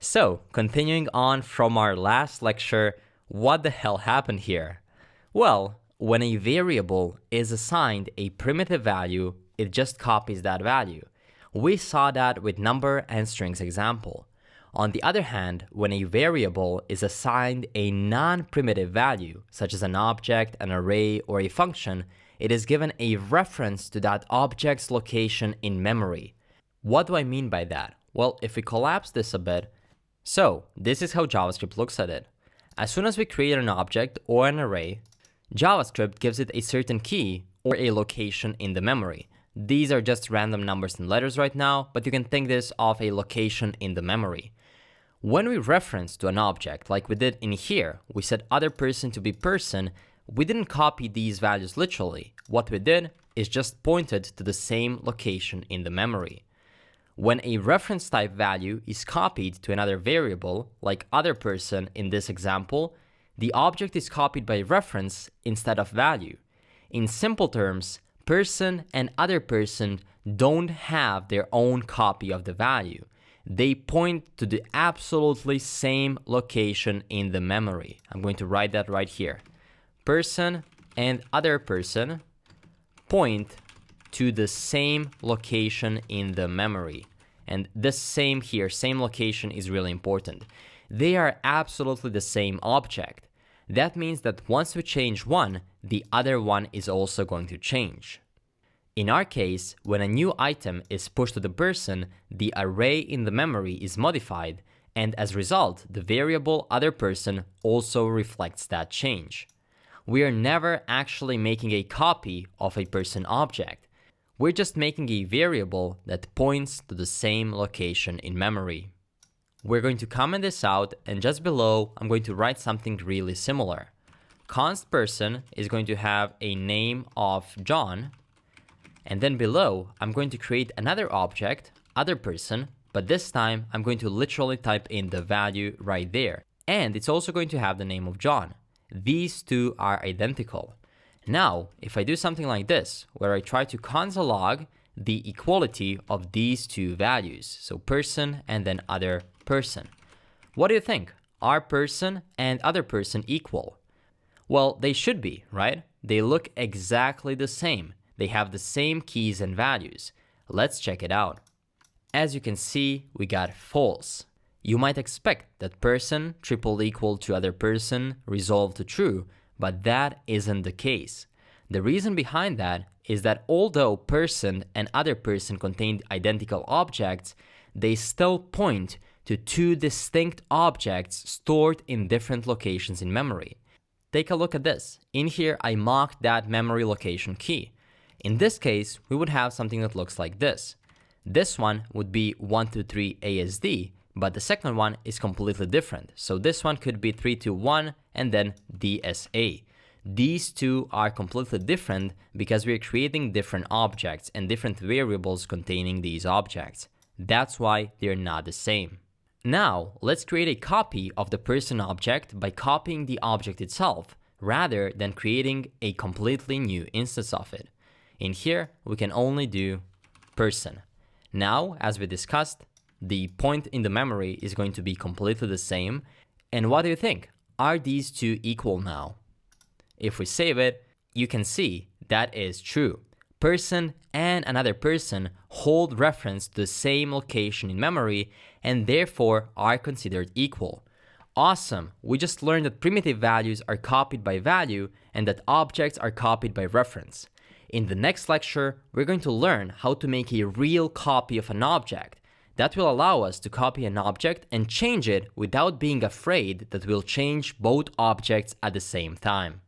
So, continuing on from our last lecture, what the hell happened here? Well, when a variable is assigned a primitive value, it just copies that value. We saw that with number and strings example. On the other hand, when a variable is assigned a non-primitive value, such as an object, an array, or a function, it is given a reference to that object's location in memory. What do I mean by that? Well, if we collapse this a bit, so this is how JavaScript looks at it. As soon as we create an object or an array, JavaScript gives it a certain key or a location in the memory. These are just random numbers and letters right now, but you can think this of a location in the memory. When we reference to an object, like we did in here, we set other person to be person, we didn't copy these values literally. What we did is just pointed to the same location in the memory. When a reference type value is copied to another variable, like other person in this example, the object is copied by reference instead of value. In simple terms, person and other person don't have their own copy of the value. They point to the absolutely same location in the memory. I'm going to write that right here. Person and other person point to the same location in the memory. And this same here, same location is really important. They are absolutely the same object. That means that once we change one, the other one is also going to change. In our case, when a new item is pushed to the person, the array in the memory is modified, and as a result, the variable other person also reflects that change. We are never actually making a copy of a person object. We're just making a variable that points to the same location in memory. We're going to comment this out, and just below, I'm going to write something really similar. Const person is going to have a name of John, and then below, I'm going to create another object, other person, but this time I'm going to literally type in the value right there. And it's also going to have the name of John. These two are identical. Now, if I do something like this, where I try to console log the equality of these two values, so person and then other person, what do you think? Are person and other person equal? Well, they should be, right? They look exactly the same. They have the same keys and values. Let's check it out. As you can see, we got false. You might expect that person triple equal to other person resolve to true, but that isn't the case. The reason behind that is that although person and other person contained identical objects, they still point to two distinct objects stored in different locations in memory. Take a look at this. In here, I mocked that memory location key. In this case, we would have something that looks like this. This one would be 123 ASD, but the second one is completely different. So this one could be 321 and then DSA. These two are completely different because we are creating different objects and different variables containing these objects. That's why they're not the same. Now, let's create a copy of the person object by copying the object itself, rather than creating a completely new instance of it. In here, we can only do person. Now, as we discussed, the point in the memory is going to be completely the same. And what do you think? Are these two equal now? If we save it, you can see that is true. Person and another person hold reference to the same location in memory and therefore are considered equal. Awesome! We just learned that primitive values are copied by value and that objects are copied by reference. In the next lecture, we're going to learn how to make a real copy of an object. That will allow us to copy an object and change it without being afraid that we'll change both objects at the same time.